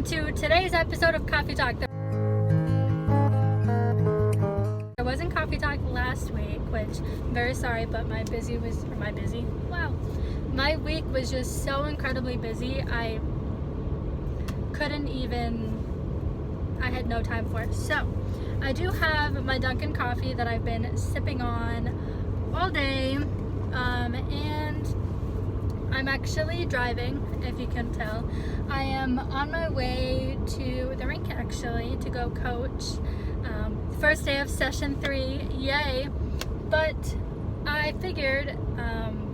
welcome to today's episode of Coffee Talk. There wasn't Coffee Talk last week, which I'm very sorry, but my week was just so incredibly busy. I had no time for it. So I do have my Dunkin' coffee that I've been sipping on all day, and I'm actually driving, if you can tell. I am on my way to the rink actually to go coach. First day of session 3, yay! But I figured,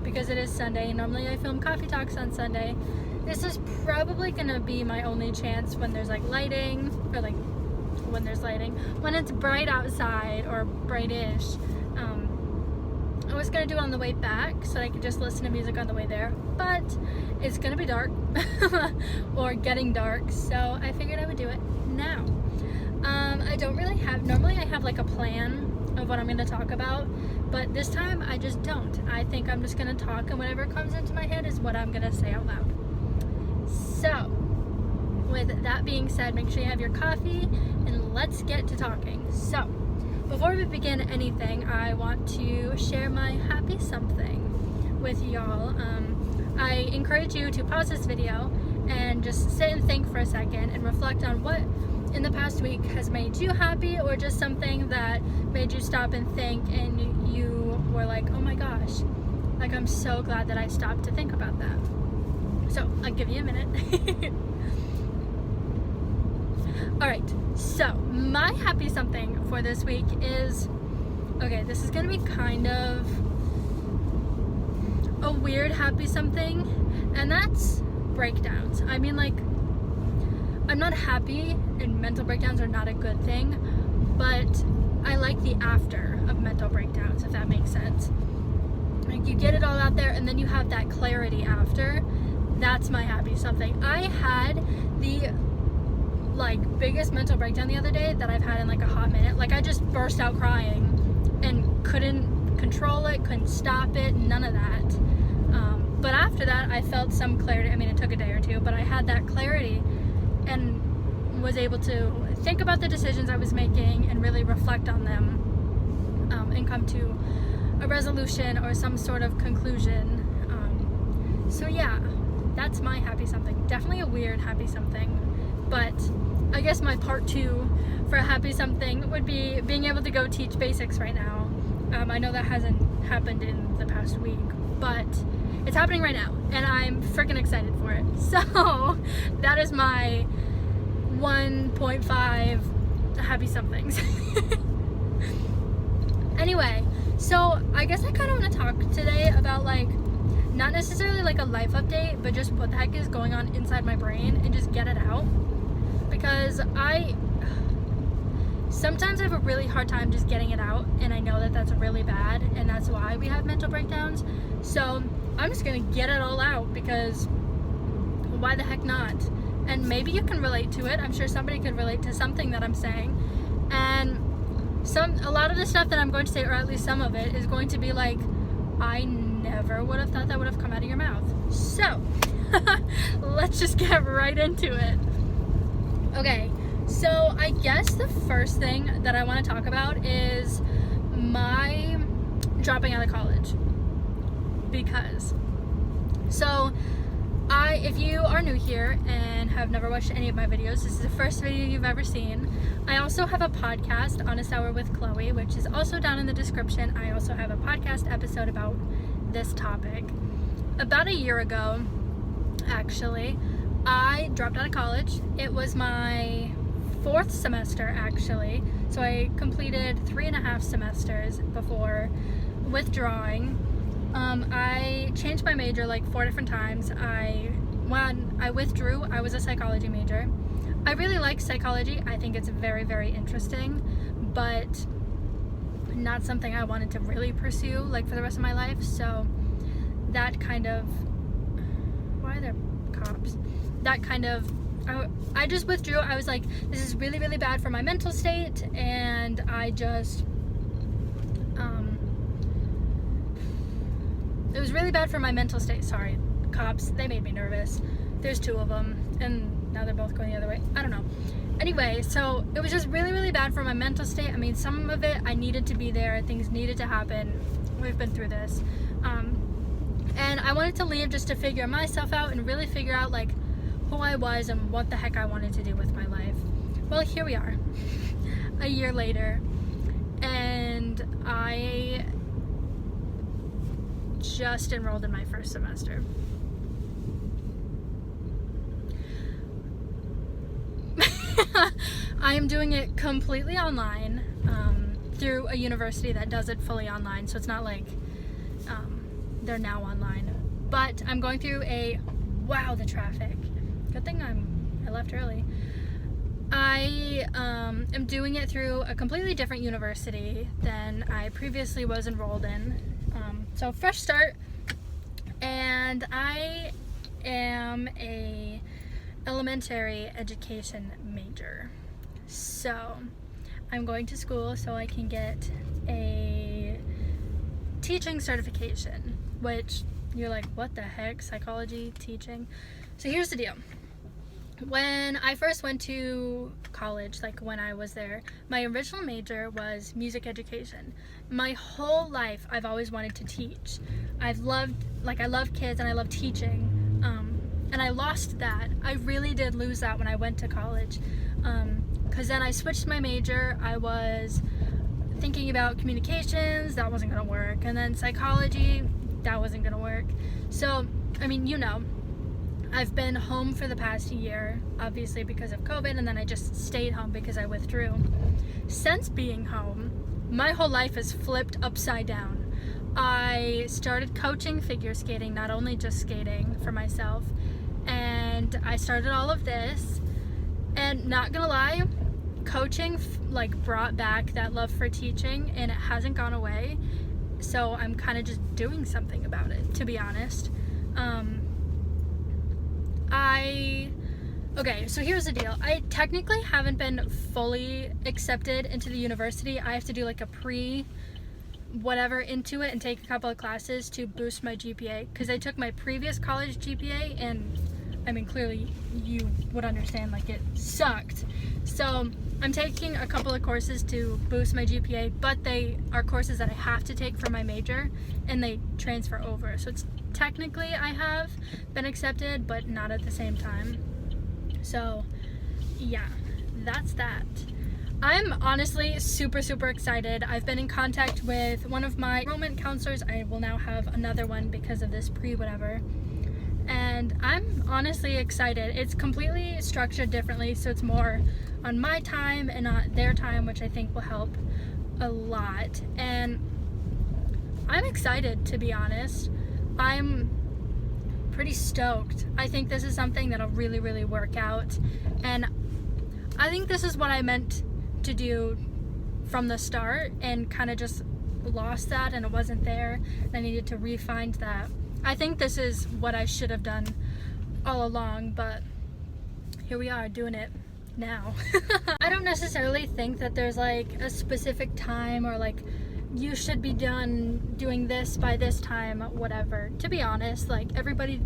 because it is Sunday, normally I film Coffee Talks on Sunday, this is probably gonna be my only chance when there's lighting, or when it's bright outside or brightish. I was gonna do it on the way back so that I could just listen to music on the way there, but it's gonna be dark or getting dark, so I figured I would do it now. I don't really have, normally I have a plan of what I'm gonna talk about, but this time I just don't. I think I'm just gonna talk, and whatever comes into my head is what I'm gonna say out loud. So, with that being said, make sure you have your coffee and let's get to talking. So, before we begin anything, I want to share my happy something with y'all. I encourage you to pause this video and just sit and think for a second and reflect on what in the past week has made you happy, or just something that made you stop and think and you were like, oh my gosh, I'm so glad that I stopped to think about that. So I'll give you a minute. Alright, so my happy something for this week is, okay, this is gonna be kind of a weird happy something, and that's breakdowns. I mean, I'm not happy, and mental breakdowns are not a good thing, but I like the after of mental breakdowns, if that makes sense. You get it all out there, and then you have that clarity after. That's my happy something. I had the biggest mental breakdown the other day that I've had in a hot minute. I just burst out crying and couldn't control it, couldn't stop it, none of that. But after that, I felt some clarity. I mean, it took a day or two, but I had that clarity and was able to think about the decisions I was making and really reflect on them, and come to a resolution or some sort of conclusion. So yeah, that's my happy something. Definitely a weird happy something, but I guess my part 2 for a happy something would be being able to go teach basics right now. I know that hasn't happened in the past week, but it's happening right now, and I'm freaking excited for it. So that is my 1.5 happy somethings. Anyway, so I guess I kind of want to talk today about not necessarily a life update, but just what the heck is going on inside my brain and just get it out, because I sometimes have a really hard time just getting it out, and I know that that's really bad, and that's why we have mental breakdowns. So I'm just gonna get it all out, because why the heck not? And maybe you can relate to it. I'm sure somebody could relate to something that I'm saying, and a lot of the stuff that I'm going to say, or at least some of it, is going to be I never would have thought that would have come out of your mouth. So let's just get right into it. Okay, so I guess the first thing that I want to talk about is my dropping out of college. Because, so if you are new here and have never watched any of my videos, this is the first video you've ever seen. I also have a podcast, Honest Hour with Chloe, which is also down in the description. I also have a podcast episode about this topic. About a year ago, actually, I dropped out of college. It was my 4th semester, actually. So I completed 3.5 semesters before withdrawing. I changed my major 4 different times. When I withdrew, I was a psychology major. I really like psychology. I think it's very, very interesting, but not something I wanted to really pursue for the rest of my life. So that kind of, why are there cops? That kind of, I just withdrew. I was like, this is really, really bad for my mental state, and I just, it was really bad for my mental state. Sorry, cops, they made me nervous. There's 2 of them, and now they're both going the other way. I don't know. Anyway, so it was just really, really bad for my mental state. I mean, some of it I needed to be there. Things needed to happen. We've been through this. And I wanted to leave just to figure myself out and really figure out like who I was and what the heck I wanted to do with my life. Well, here we are, a year later, and I just enrolled in my first semester. I am doing it completely online through a university that does it fully online, so it's not like they're now online. But I'm going through wow, the traffic. Good thing I left early. I am doing it through a completely different university than I previously was enrolled in. So fresh start, and I am a elementary education major. So I'm going to school so I can get a teaching certification, which you're like, what the heck, psychology, teaching? So here's the deal. When I first went to college, like when I was there, my original major was music education. My whole life, I've always wanted to teach. I love kids and I love teaching. And I lost that. I really did lose that when I went to college. Because then I switched my major. I was thinking about communications, that wasn't gonna work. And then psychology, that wasn't gonna work. So, I mean, I've been home for the past year, obviously because of COVID, and then I just stayed home because I withdrew. Since being home, my whole life is flipped upside down. I started coaching figure skating, not only just skating for myself, and I started all of this, and not gonna lie, coaching brought back that love for teaching, and it hasn't gone away, so I'm kind of just doing something about it, to be honest. Okay, so here's the deal. I technically haven't been fully accepted into the university. I have to do like a whatever into it and take a couple of classes to boost my GPA, because I took my previous college GPA, and I mean, clearly you would understand, like, it sucked. So I'm taking a couple of courses to boost my GPA, but they are courses that I have to take for my major, and they transfer over. So it's technically I have been accepted, but not at the same time. So yeah, that's that. I'm honestly super, super excited. I've been in contact with one of my enrollment counselors. I will now have another one because of this whatever. And I'm honestly excited. It's completely structured differently, so it's more on my time and not their time, which I think will help a lot. And I'm excited, to be honest. I'm pretty stoked. I think this is something that'll really, really work out. And I think this is what I meant to do from the start, and kind of just lost that, and it wasn't there. I needed to re-find that. I think this is what I should have done all along, but here we are doing it now. I don't necessarily think that there's like a specific time, or like you should be done doing this by this time, whatever. To be honest, like, everybody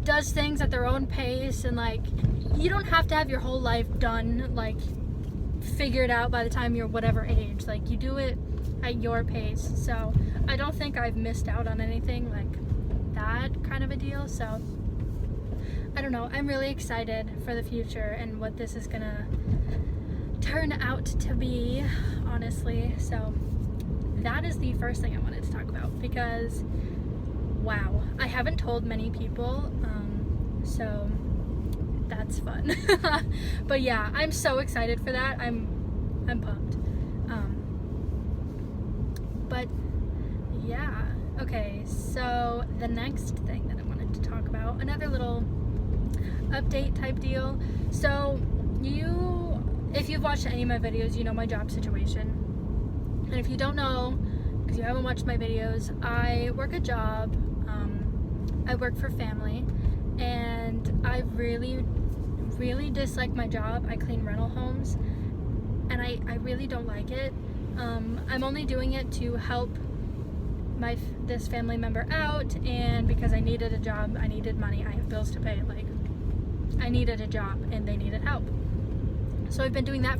does things at their own pace, and like, you don't have to have your whole life done, like, figured out by the time you're whatever age. Like, you do it at your pace. So I don't think I've missed out on anything like that kind of a deal. So I don't know, I'm really excited for the future and what this is gonna turn out to be, honestly. So that is the first thing I wanted to talk about, because wow, I haven't told many people, so that's fun. But yeah, I'm so excited for that. I'm pumped. But yeah, okay, so the next thing that I wanted to talk about, another little update type deal. So if you've watched any of my videos, you know my job situation. And if you don't know, because you haven't watched my videos, I work a job. I work for family, and I really, really dislike my job. I clean rental homes, and I really don't like it. I'm only doing it to help this family member out, and because I needed a job, I needed money, I have bills to pay, like I needed a job and they needed help. So I've been doing that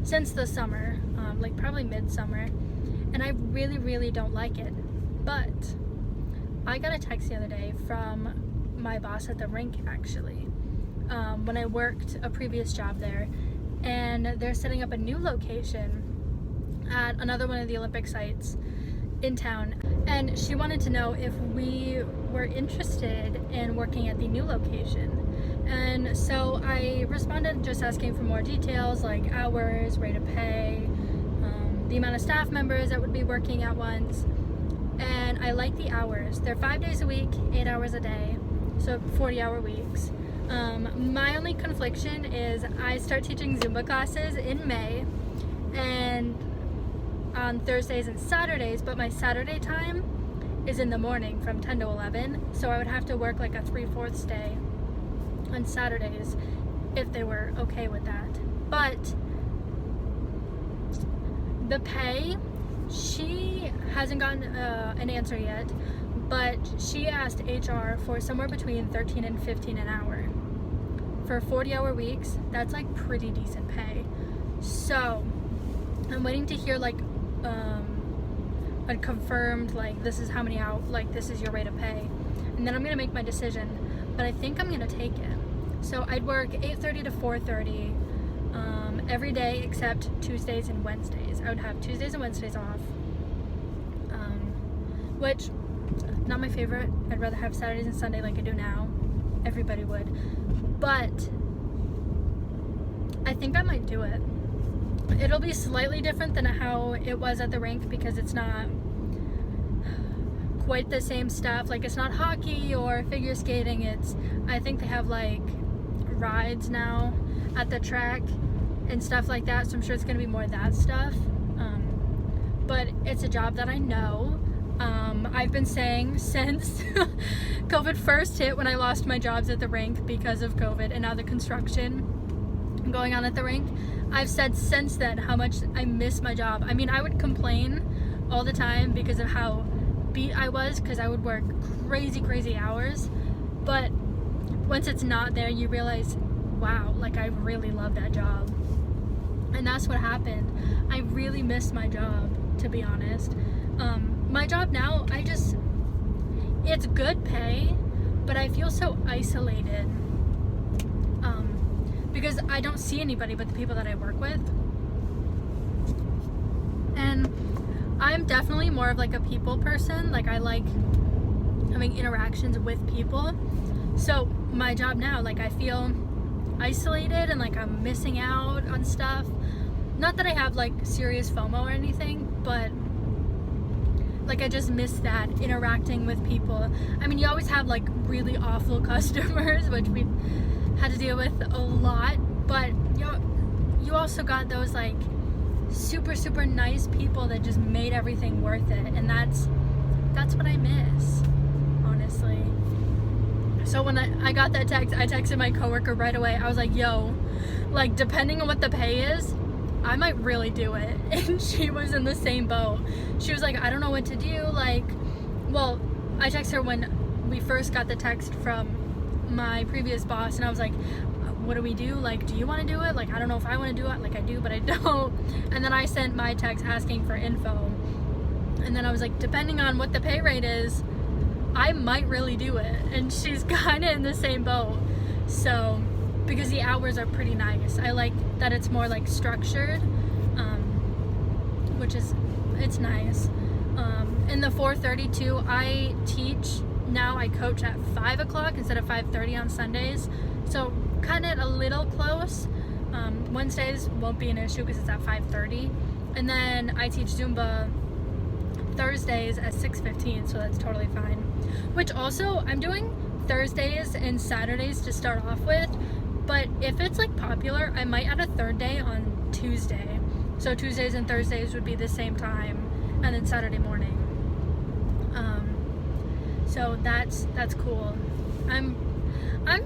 since the summer, like probably midsummer, and I really don't like it. But I got a text the other day from my boss at the rink, actually, when I worked a previous job there, and they're setting up a new location at another one of the Olympic sites in town, and she wanted to know if we were interested in working at the new location. And so I responded just asking for more details, like hours, rate of pay, the amount of staff members that would be working at once. And I like the hours. They're 5 days a week, 8 hours a day, so 40-hour weeks. My only confliction is I start teaching Zumba classes in May, and on Thursdays and Saturdays, but my Saturday time is in the morning from 10 to 11, so I would have to work like a 3/4 day on Saturdays if they were okay with that. But the pay, she hasn't gotten an answer yet, but she asked HR for somewhere between $13 and $15 an hour. For 40-hour weeks, that's like pretty decent pay. So I'm waiting to hear like a confirmed, like this is how many hours, like this is your rate of pay, and then I'm gonna make my decision. But I think I'm gonna take it. So I'd work 8:30 to 4:30 every day except Tuesdays and Wednesdays. I would have Tuesdays and Wednesdays off, which not my favorite. I'd rather have Saturdays and Sunday like I do now. Everybody would, but I think I might do it. It'll be slightly different than how it was at the rink because it's not quite the same stuff. Like it's not hockey or figure skating. I think they have like rides now at the track and stuff like that. So I'm sure it's gonna be more of that stuff. But it's a job that I know. I've been saying since COVID first hit, when I lost my jobs at the rink because of COVID and now the construction going on at the rink, I've said since then how much I miss my job. I mean, I would complain all the time because of how beat I was, because I would work crazy hours, but once it's not there, you realize, wow, like I really love that job. And that's what happened. I really miss my job, to be honest. My job now, it's good pay, but I feel so isolated because I don't see anybody but the people that I work with. And I'm definitely more of like a people person. Like I like having interactions with people. So my job now, like I feel isolated and like I'm missing out on stuff. Not that I have like serious FOMO or anything, but like I just miss that interacting with people. I mean, you always have like really awful customers, which we had to deal with a lot, but you also got those like super nice people that just made everything worth it, and that's what I miss, honestly. So when I got that text, I texted my coworker right away. I was like, yo, like depending on what the pay is, I might really do it. And she was in the same boat. She was like, I don't know what to do. Like, well, I texted her when we first got the text from my previous boss, and I was like, what do we do? Like, do you want to do it? Like, I don't know if I want to do it. Like, I do, but I don't. And then I sent my text asking for info. And then I was like, depending on what the pay rate is, I might really do it. And she's kind of in the same boat. So, because the hours are pretty nice. I like that it's more like structured, which is, it's nice. In the 4:32, I teach, now I coach at 5 o'clock instead of 5:30 on Sundays. So kind of a little close. Wednesdays won't be an issue because it's at 5:30. And then I teach Zumba Thursdays at 6:15, so that's totally fine. Which also, I'm doing Thursdays and Saturdays to start off with, but if it's like popular, I might add a third day on Tuesday. So Tuesdays and Thursdays would be the same time, and then Saturday morning. So that's cool. I'm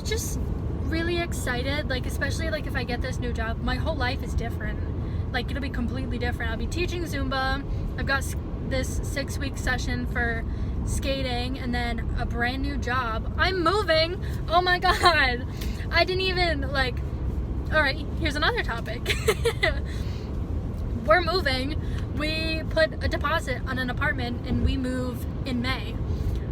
just really excited, like especially like if I get this new job, my whole life is different. Like it'll be completely different. I'll be teaching Zumba. I've got this 6-week session for skating and then a brand new job. I'm moving. Oh my god. I didn't even like. All right, here's another topic. We're moving. We put a deposit on an apartment and we move in May.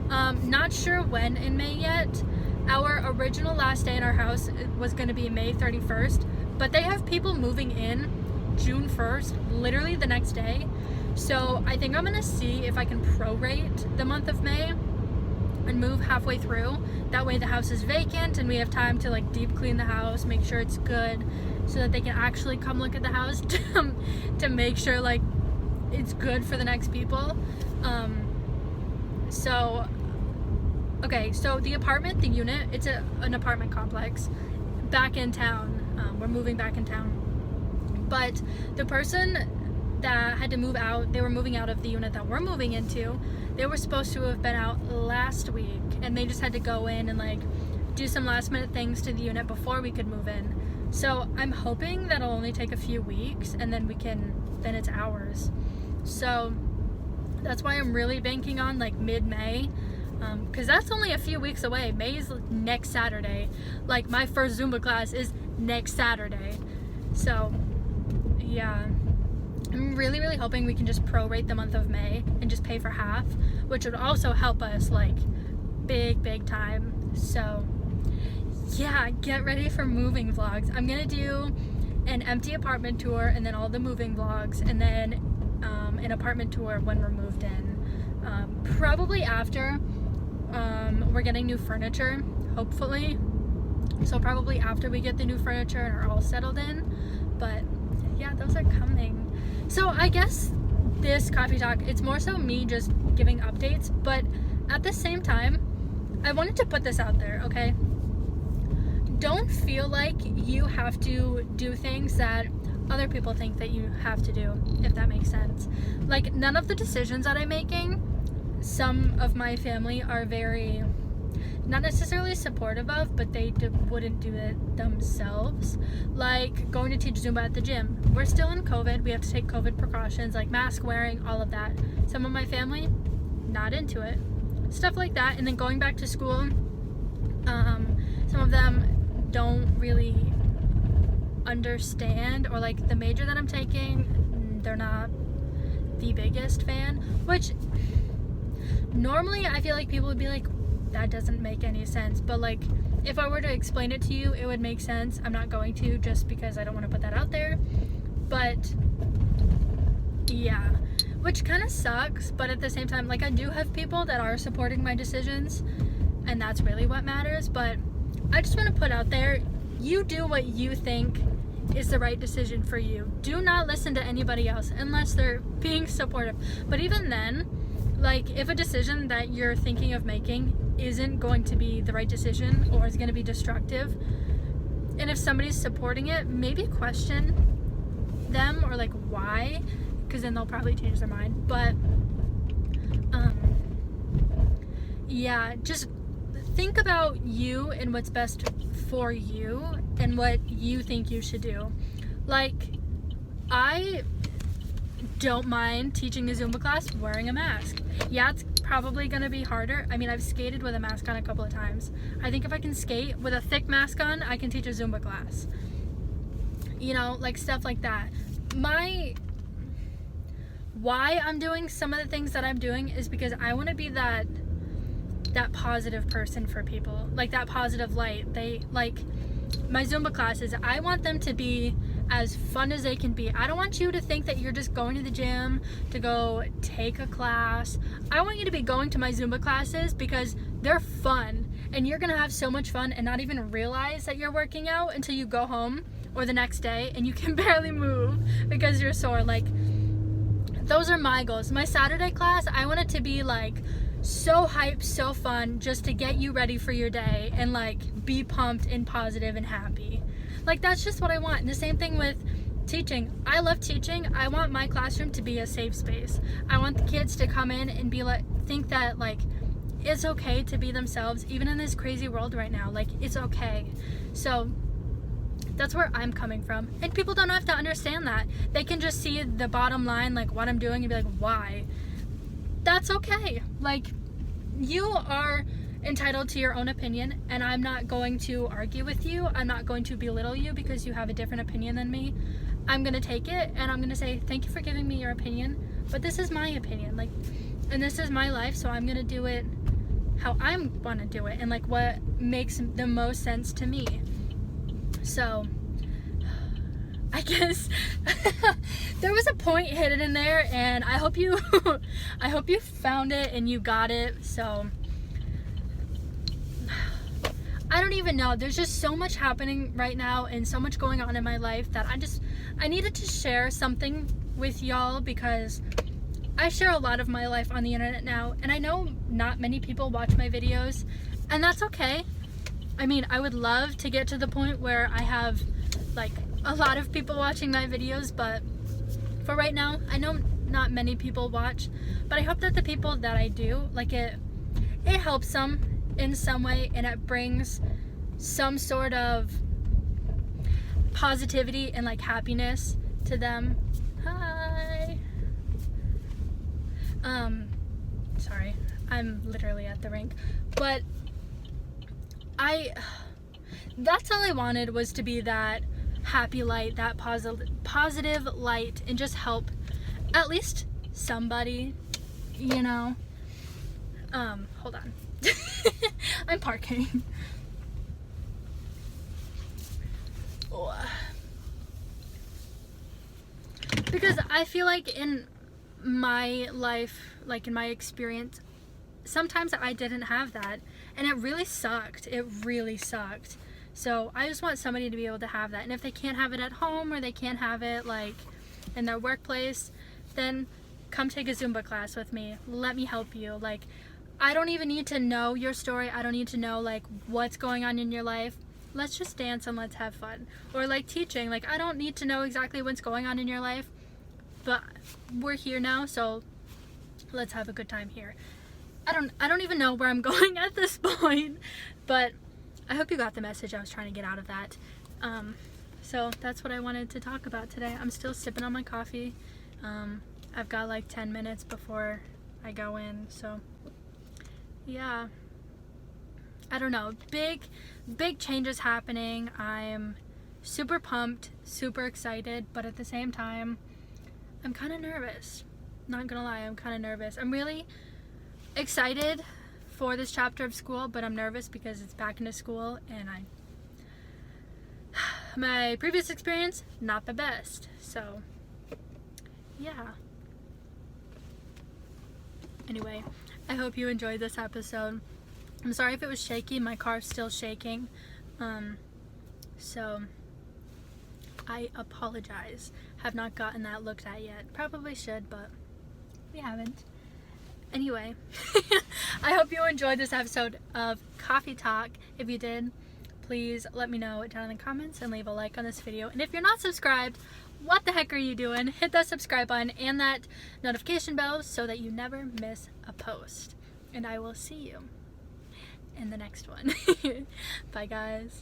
Not sure when in May yet. Our original last day in our house was going to be May 31st, but they have people moving in June 1st, literally the next day. So I think I'm going to see if I can prorate the month of May and move halfway through. That way the house is vacant and we have time to like deep clean the house, make sure it's good, so that they can actually come look at the house to make sure like it's good for the next people. So the apartment, the unit, it's an apartment complex back in town. We're moving back in town. But the person that had to move out, they were moving out of the unit that we're moving into. They were supposed to have been out last week, and they just had to go in and like do some last minute things to the unit before we could move in. So I'm hoping that'll only take a few weeks, and then then it's ours. So that's why I'm really banking on like mid-May, because that's only a few weeks away. May is next Saturday. Like my first Zumba class is next Saturday. So yeah, I'm really hoping we can just prorate the month of May and just pay for half, which would also help us like big time. So yeah, get ready for moving vlogs. I'm gonna do an empty apartment tour and then all the moving vlogs, and then an apartment tour when we're moved in. Probably after we're getting new furniture, hopefully. So probably after we get the new furniture and are all settled in. But yeah, those are coming. So I guess this coffee talk, it's more so me just giving updates, but at the same time, I wanted to put this out there, okay? Don't feel like you have to do things that other people think that you have to do, if that makes sense. Like, none of the decisions that I'm making, some of my family are very, not necessarily supportive of, but they wouldn't do it themselves. Like going to teach Zumba at the gym. We're still in COVID. We have to take COVID precautions, like mask wearing, all of that. Some of my family, not into it. Stuff like that. And then going back to school, some of them don't really understand, or like the major that I'm taking, they're not the biggest fan, which normally I feel like people would be like, that doesn't make any sense, but like if I were to explain it to you, it would make sense. I'm not going to, just because I don't want to put that out there. But yeah, which kind of sucks, but at the same time, like I do have people that are supporting my decisions, and that's really what matters. But I just want to put out there, you do what you think is the right decision for you. Do not listen to anybody else unless they're being supportive. But even then, like if a decision that you're thinking of making isn't going to be the right decision or is going to be destructive, and if somebody's supporting it, maybe question them, or like why, because then they'll probably change their mind. But yeah, just think about you and what's best for you and what you think you should do. Like, I don't mind teaching a Zumba class wearing a mask. Yeah, it's probably gonna be harder. I mean, I've skated with a mask on a couple of times. I think if I can skate with a thick mask on, I can teach a Zumba class. You know, like stuff like that. Why I'm doing some of the things that I'm doing is because I want to be that positive person for people, like that positive light. They like my Zumba classes, I want them to be as fun as they can be. I don't want you to think that you're just going to the gym to go take a class. I want you to be going to my Zumba classes because they're fun, and you're gonna have so much fun and not even realize that you're working out until you go home or the next day and you can barely move because you're sore. Like, those are my goals. My Saturday class, I want it to be like so hype, so fun, just to get you ready for your day and like be pumped and positive and happy. Like, that's just what I want. And the same thing with teaching. I love teaching. I want my classroom to be a safe space. I want the kids to come in and be like, think that like it's okay to be themselves, even in this crazy world right now. Like, it's okay. So that's where I'm coming from. And people don't have to understand that. They can just see the bottom line, like what I'm doing, and be like, why? that's okay. Like, you are entitled to your own opinion, and I'm not going to argue with you. I'm not going to belittle you because you have a different opinion than me. I'm going to take it and I'm going to say, thank you for giving me your opinion, but this is my opinion. Like, and this is my life, so I'm going to do it how I want to do it and like what makes the most sense to me. So I guess there was a point hidden in there, and I hope you I hope you found it and you got it. So I don't even know. There's just so much happening right now and so much going on in my life that I needed to share something with y'all, because I share a lot of my life on the internet now, and I know not many people watch my videos, and that's okay. I mean, I would love to get to the point where I have like a lot of people watching my videos, but for right now, I know not many people watch, but I hope that the people that I do, like, it helps them in some way, and it brings some sort of positivity and like happiness to them. Hi. Sorry, I'm literally at the rink, but that's all I wanted, was to be that happy light, that positive light, and just help at least somebody, you know. Hold on. I'm parking. Because I feel like in my life, like in my experience, sometimes I didn't have that, and it really sucked. It really sucked. So I just want somebody to be able to have that, and if they can't have it at home, or they can't have it like in their workplace, then come take a Zumba class with me. Let me help you. Like, I don't even need to know your story. I don't need to know like what's going on in your life. Let's just dance and let's have fun. Or like teaching, like I don't need to know exactly what's going on in your life, but we're here now, so let's have a good time here. I don't even know where I'm going at this point, but I hope you got the message I was trying to get out of that. So that's what I wanted to talk about today. I'm still sipping on my coffee. I've got like 10 minutes before I go in, so yeah. I don't know. Big changes happening. I'm super pumped, super excited, but at the same time, I'm kind of nervous. Not gonna lie, I'm kind of nervous. I'm really excited for this chapter of school, but I'm nervous because it's back into school, and my previous experience, not the best. So yeah. Anyway, I hope you enjoyed this episode. I'm sorry if it was shaky. My car's still shaking. So I apologize. Have not gotten that looked at yet. Probably should, but we haven't. Anyway, I hope you enjoyed this episode of Coffee Talk. If you did, please let me know down in the comments and leave a like on this video. And if you're not subscribed, what the heck are you doing? Hit that subscribe button and that notification bell so that you never miss a post. And I will see you in the next one. Bye, guys.